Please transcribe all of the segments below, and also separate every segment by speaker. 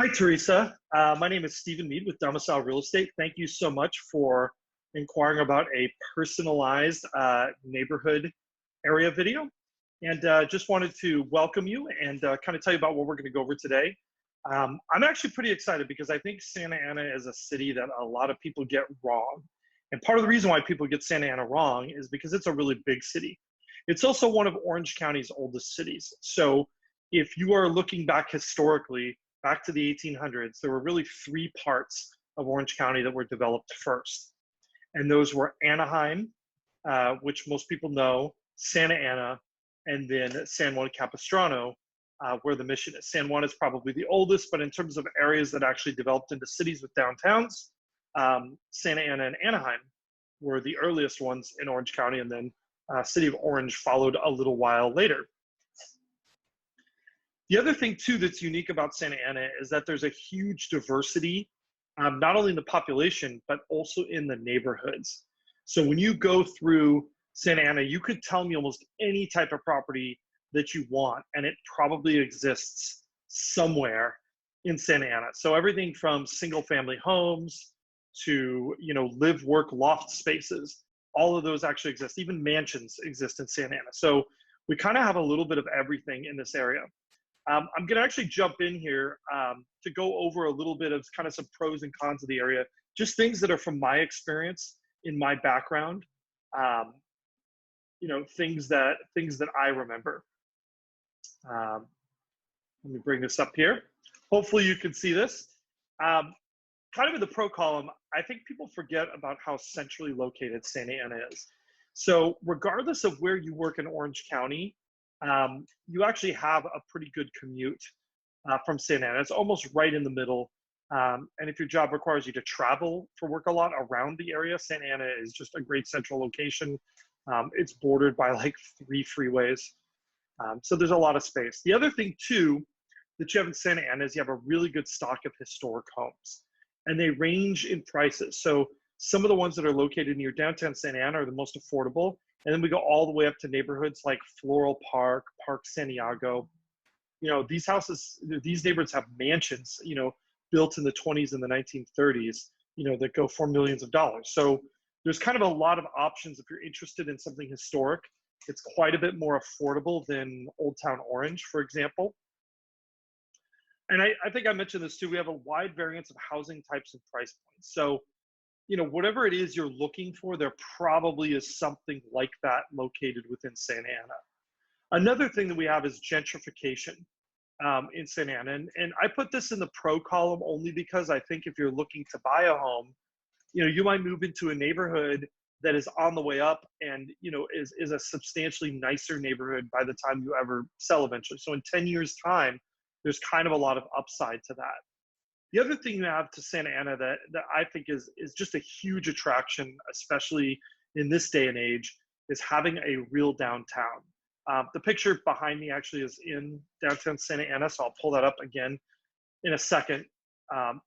Speaker 1: Hi, Teresa. My name is Stephen Mead with Domicile Real Estate. Thank you so much for inquiring about a personalized neighborhood area video. And just wanted to welcome you and kind of tell you about what we're going to go over today. I'm actually pretty excited because I think Santa Ana is a city that a lot of people get wrong. And part of the reason why people get Santa Ana wrong is because it's a really big city. It's also one of Orange County's oldest cities. So if you are looking back historically, back to the 1800s, there were really three parts of Orange County that were developed first. And those were Anaheim, which most people know, Santa Ana, and then San Juan Capistrano, where the mission is. San Juan is probably the oldest, but in terms of areas that actually developed into cities with downtowns, Santa Ana and Anaheim were the earliest ones in Orange County, and then City of Orange followed a little while later. The other thing, too, that's unique about Santa Ana is that there's a huge diversity, not only in the population, but also in the neighborhoods. So when you go through Santa Ana, you could tell me almost any type of property that you want, and it probably exists somewhere in Santa Ana. So everything from single family homes to, live, work, loft spaces, all of those actually exist. Even mansions exist in Santa Ana. So we kind of have a little bit of everything in this area. I'm going to actually jump in here to go over a little bit of kind of some pros and cons of the area, just things that are from my experience in my background, things that I remember. Let me bring this up here. Hopefully you can see this. Kind of in the pro column, I think people forget about how centrally located Santa Ana is. So regardless of where you work in Orange County, you actually have a pretty good commute from Santa Ana. It's almost right in the middle. And if your job requires you to travel for work a lot around the area, Santa Ana is just a great central location. It's bordered by like 3 freeways. So there's a lot of space. The other thing, too, that you have in Santa Ana is you have a really good stock of historic homes. And they range in prices. So some of the ones that are located near downtown Santa Ana are the most affordable. And then we go all the way up to neighborhoods like Floral Park, Park Santiago. These houses, these neighborhoods have mansions, built in the 20s and the 1930s, that go for millions of dollars. So there's kind of a lot of options if you're interested in something historic. It's quite a bit more affordable than Old Town Orange, for example. And I think I mentioned this too. We have a wide variance of housing types and price points. So whatever it is you're looking for, there probably is something like that located within Santa Ana. Another thing that we have is gentrification in Santa Ana. And I put this in the pro column only because I think if you're looking to buy a home, you might move into a neighborhood that is on the way up and, is a substantially nicer neighborhood by the time you ever sell eventually. So in 10 years' time, there's kind of a lot of upside to that. The other thing you have to Santa Ana that I think is just a huge attraction, especially in this day and age, is having a real downtown. The picture behind me actually is in downtown Santa Ana, so I'll pull that up again in a second.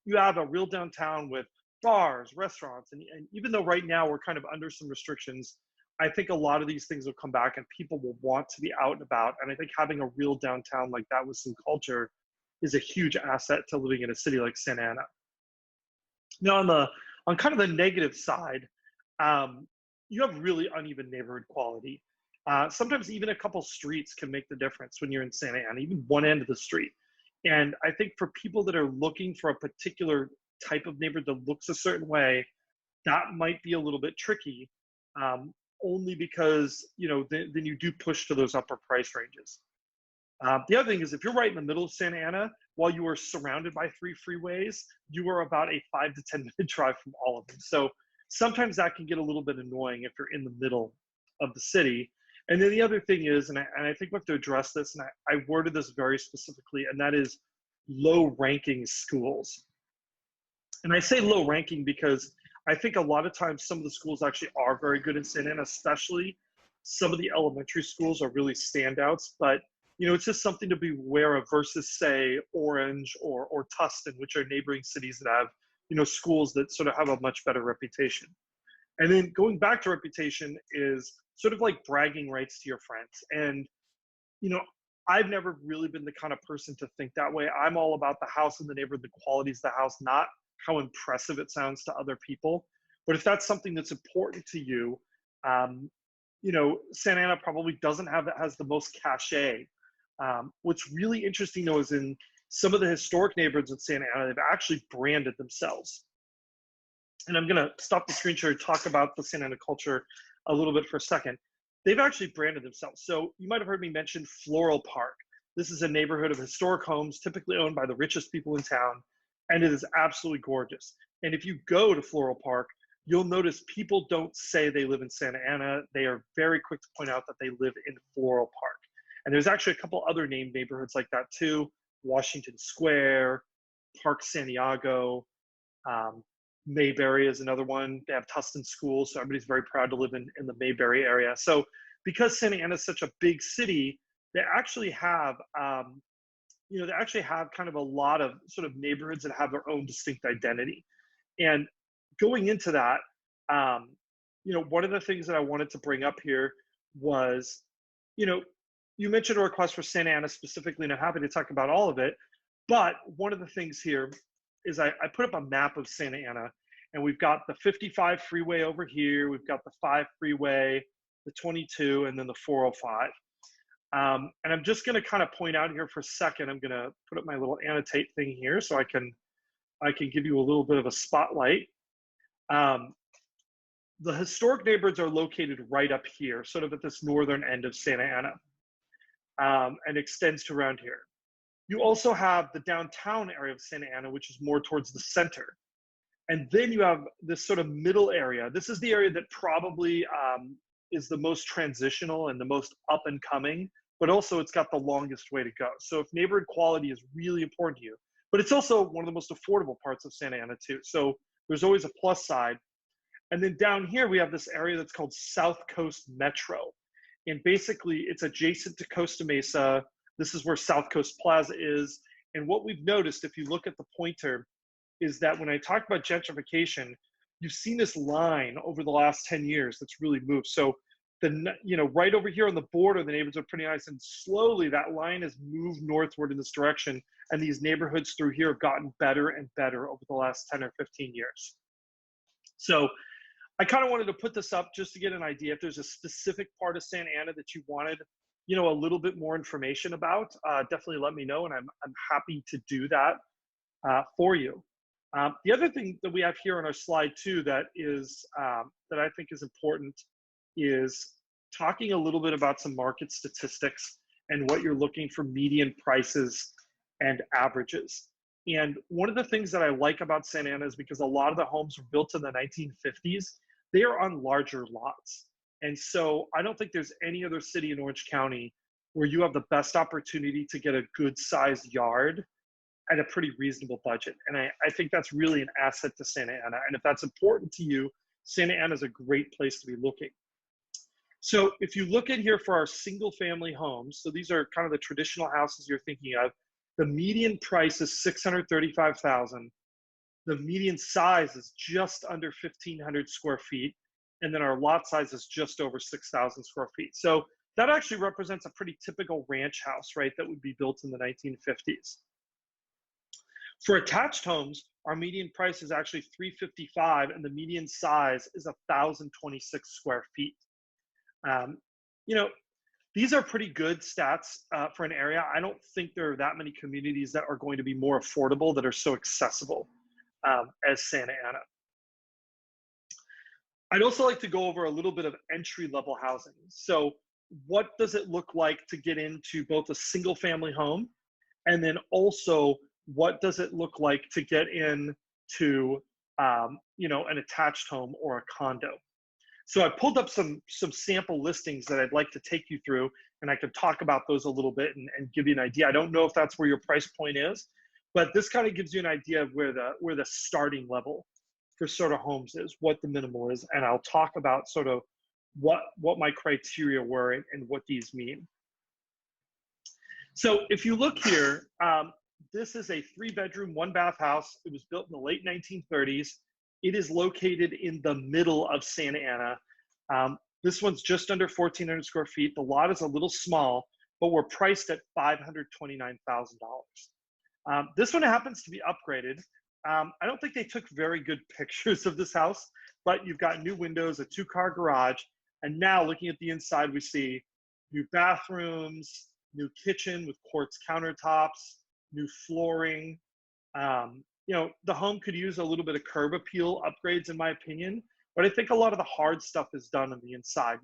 Speaker 1: You have a real downtown with bars, restaurants, and even though right now we're kind of under some restrictions, I think a lot of these things will come back and people will want to be out and about. And I think having a real downtown like that with some culture is a huge asset to living in a city like Santa Ana. Now, on kind of the negative side, you have really uneven neighborhood quality. Sometimes even a couple streets can make the difference when you're in Santa Ana, even one end of the street. And I think for people that are looking for a particular type of neighborhood that looks a certain way, that might be a little bit tricky, only because then you do push to those upper price ranges. The other thing is if you're right in the middle of Santa Ana, while you are surrounded by 3 freeways, you are about a 5 to 10 minute drive from all of them. So sometimes that can get a little bit annoying if you're in the middle of the city. And then the other thing is, and I think we have to address this, and I worded this very specifically, and that is low ranking schools. And I say low ranking because I think a lot of times some of the schools actually are very good in Santa Ana, especially some of the elementary schools are really standouts. But it's just something to be aware of versus, say, Orange or Tustin, which are neighboring cities that have, schools that sort of have a much better reputation. And then going back to reputation is sort of like bragging rights to your friends. And, I've never really been the kind of person to think that way. I'm all about the house and the neighborhood, the qualities of the house, not how impressive it sounds to other people. But if that's something that's important to you, um, Santa Ana probably doesn't have that, has the most cachet. What's really interesting though is in some of the historic neighborhoods in Santa Ana, they've actually branded themselves. And I'm gonna stop the screen share and talk about the Santa Ana culture a little bit for a second. They've actually branded themselves. So you might have heard me mention Floral Park. This is a neighborhood of historic homes, typically owned by the richest people in town, and it is absolutely gorgeous. And if you go to Floral Park, you'll notice people don't say they live in Santa Ana. They are very quick to point out that they live in Floral Park. And there's actually a couple other named neighborhoods like that too. Washington Square, Park Santiago, Mayberry is another one. They have Tustin schools, so everybody's very proud to live in the Mayberry area. So because Santa Ana is such a big city, they actually have, they actually have kind of a lot of sort of neighborhoods that have their own distinct identity. And going into that, one of the things that I wanted to bring up here was, you mentioned a request for Santa Ana specifically, and I'm happy to talk about all of it. But one of the things here is I put up a map of Santa Ana, and we've got the 55 freeway over here, we've got the 5 freeway, the 22, and then the 405. And I'm just going to kind of point out here for a second. I'm going to put up my little annotate thing here so I can give you a little bit of a spotlight. The historic neighborhoods are located right up here, sort of at this northern end of Santa Ana, and extends to around here. You also have the downtown area of Santa Ana, which is more towards the center. And then you have this sort of middle area. This is the area that probably is the most transitional and the most up and coming, but also it's got the longest way to go. So if neighborhood quality is really important to you, but it's also one of the most affordable parts of Santa Ana too. So there's always a plus side. And then down here, we have this area that's called South Coast Metro. And basically it's adjacent to Costa Mesa. This is where South Coast Plaza is. And what we've noticed, if you look at the pointer, is that when I talk about gentrification, you've seen this line over the last 10 years that's really moved. So right over here on the border, the neighborhoods are pretty nice, and slowly that line has moved northward in this direction, and these neighborhoods through here have gotten better and better over the last 10 or 15 years. So I kind of wanted to put this up just to get an idea. If there's a specific part of Santa Ana that you wanted, a little bit more information about, definitely let me know, and I'm happy to do that for you. The other thing that we have here on our slide too that is that I think is important is talking a little bit about some market statistics and what you're looking for median prices and averages. And one of the things that I like about Santa Ana is because a lot of the homes were built in the 1950s, they are on larger lots. And so I don't think there's any other city in Orange County where you have the best opportunity to get a good sized yard at a pretty reasonable budget. And I think that's really an asset to Santa Ana. And if that's important to you, Santa Ana is a great place to be looking. So if you look at here for our single family homes, so these are kind of the traditional houses you're thinking of, the median price is $635,000. The median size is just under 1,500 square feet. And then our lot size is just over 6,000 square feet. So that actually represents a pretty typical ranch house, right, that would be built in the 1950s. For attached homes, our median price is actually $355,000, and the median size is 1,026 square feet. These are pretty good stats for an area. I don't think there are that many communities that are going to be more affordable, that are so accessible as Santa Ana. I'd also like to go over a little bit of entry-level housing. So what does it look like to get into both a single family home, and then also what does it look like to get into an attached home or a condo? So I pulled up some sample listings that I'd like to take you through, and I could talk about those a little bit and give you an idea. I don't know if that's where your price point is, but this kind of gives you an idea of where the starting level for sort of homes is, what the minimal is, and I'll talk about sort of what my criteria were and what these mean. So if you look here, this is a 3-bedroom, 1-bath house. It was built in the late 1930s. It is located in the middle of Santa Ana. This one's just under 1,400 square feet. The lot is a little small, but were priced at $529,000. This one happens to be upgraded. I don't think they took very good pictures of this house, but you've got new windows, a 2-car garage, and now looking at the inside, we see new bathrooms, new kitchen with quartz countertops, new flooring. The home could use a little bit of curb appeal upgrades, in my opinion, but I think a lot of the hard stuff is done on the inside.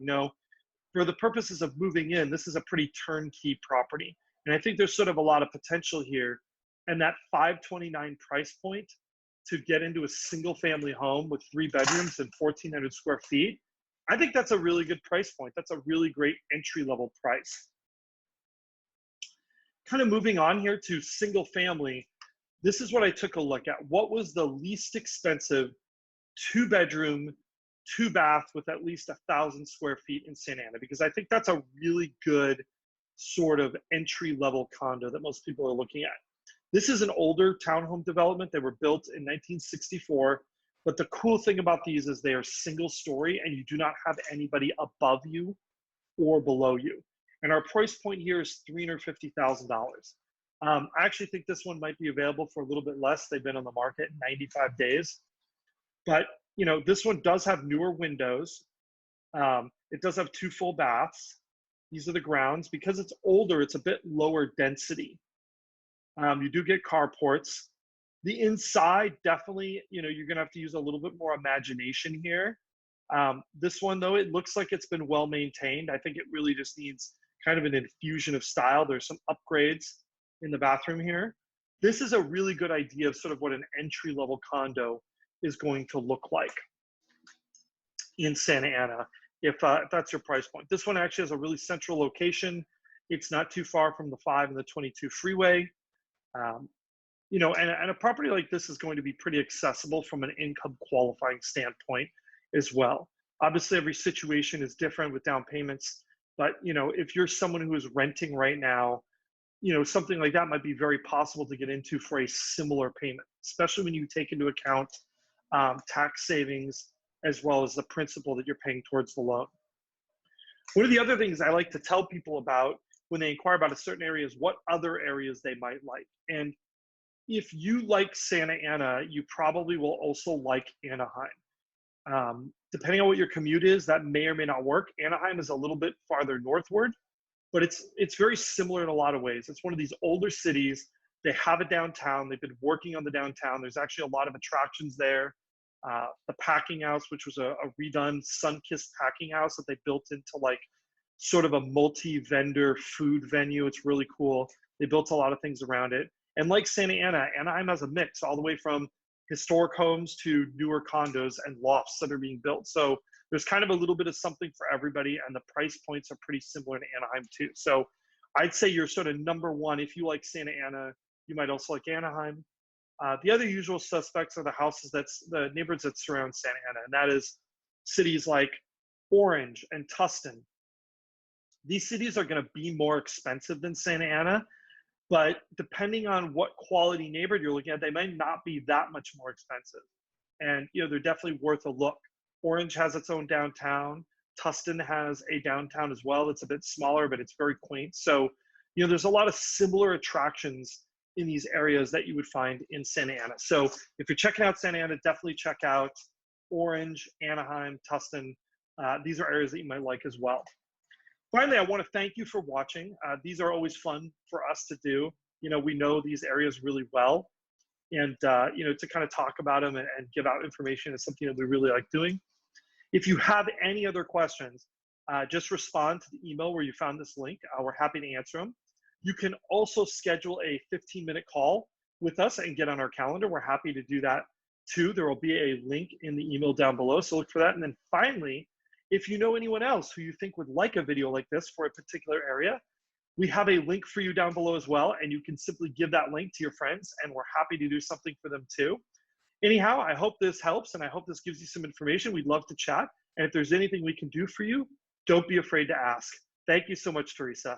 Speaker 1: For the purposes of moving in, this is a pretty turnkey property. And I think there's sort of a lot of potential here. And that $529 price point to get into a single family home with 3 bedrooms and 1,400 square feet, I think that's a really good price point. That's a really great entry level price. Kind of moving on here to single family, this is what I took a look at. What was the least expensive 2-bedroom, 2-bath with at least 1,000 square feet in Santa Ana? Because I think that's a really good sort of entry level condo that most people are looking at. This is an older townhome development. They were built in 1964. But the cool thing about these is they are single story and you do not have anybody above you or below you. And our price point here is $350,000. I actually think this one might be available for a little bit less. They've been on the market 95 days. But this one does have newer windows. It does have 2 full baths. These are the grounds. Because it's older, it's a bit lower density. You do get carports. The inside, definitely, you're going to have to use a little bit more imagination here. This one, though, it looks like it's been well maintained. I think it really just needs kind of an infusion of style. There's some upgrades in the bathroom here. This is a really good idea of sort of what an entry-level condo is going to look like in Santa Ana, if that's your price point. This one actually has a really central location. It's not too far from the 5 and the 22 freeway. And a property like this is going to be pretty accessible from an income qualifying standpoint as well. Obviously, every situation is different with down payments, but if you're someone who is renting right now, something like that might be very possible to get into for a similar payment, especially when you take into account tax savings as well as the principal that you're paying towards the loan. One of the other things I like to tell people about when they inquire about a certain area is what other areas they might like. And if you like Santa Ana, you probably will also like Anaheim. Depending on what your commute is, that may or may not work. Anaheim is a little bit farther northward, but it's very similar in a lot of ways. It's one of these older cities. They have a downtown. They've been working on the downtown. There's actually a lot of attractions there. The Packing House, which was a redone sun-kissed packing house that they built into like sort of a multi-vendor food venue. It's really cool. They built a lot of things around it. And like Santa Ana, Anaheim has a mix all the way from historic homes to newer condos and lofts that are being built. So there's kind of a little bit of something for everybody, and the price points are pretty similar to Anaheim too. So I'd say you're sort of number one. If you like Santa Ana, you might also like Anaheim. The other usual suspects are the neighborhoods that surround Santa Ana, and that is cities like Orange and Tustin. These cities are going to be more expensive than Santa Ana, but depending on what quality neighborhood you're looking at, they might not be that much more expensive. And they're definitely worth a look. Orange has its own downtown. Tustin has a downtown as well. It's a bit smaller, but it's very quaint. So, there's a lot of similar attractions in these areas that you would find in Santa Ana. So if you're checking out Santa Ana, definitely check out Orange, Anaheim, Tustin. These are areas that you might like as well. Finally, I want to thank you for watching. These are always fun for us to do. We know these areas really well. And, to kind of talk about them and give out information is something that we really like doing. If you have any other questions, just respond to the email where you found this link. We're happy to answer them. You can also schedule a 15-minute call with us and get on our calendar. We're happy to do that too. There will be a link in the email down below, so look for that. And then finally, if you know anyone else who you think would like a video like this for a particular area, we have a link for you down below as well, and you can simply give that link to your friends, and we're happy to do something for them too. Anyhow, I hope this helps, and I hope this gives you some information. We'd love to chat, and if there's anything we can do for you, don't be afraid to ask. Thank you so much, Teresa.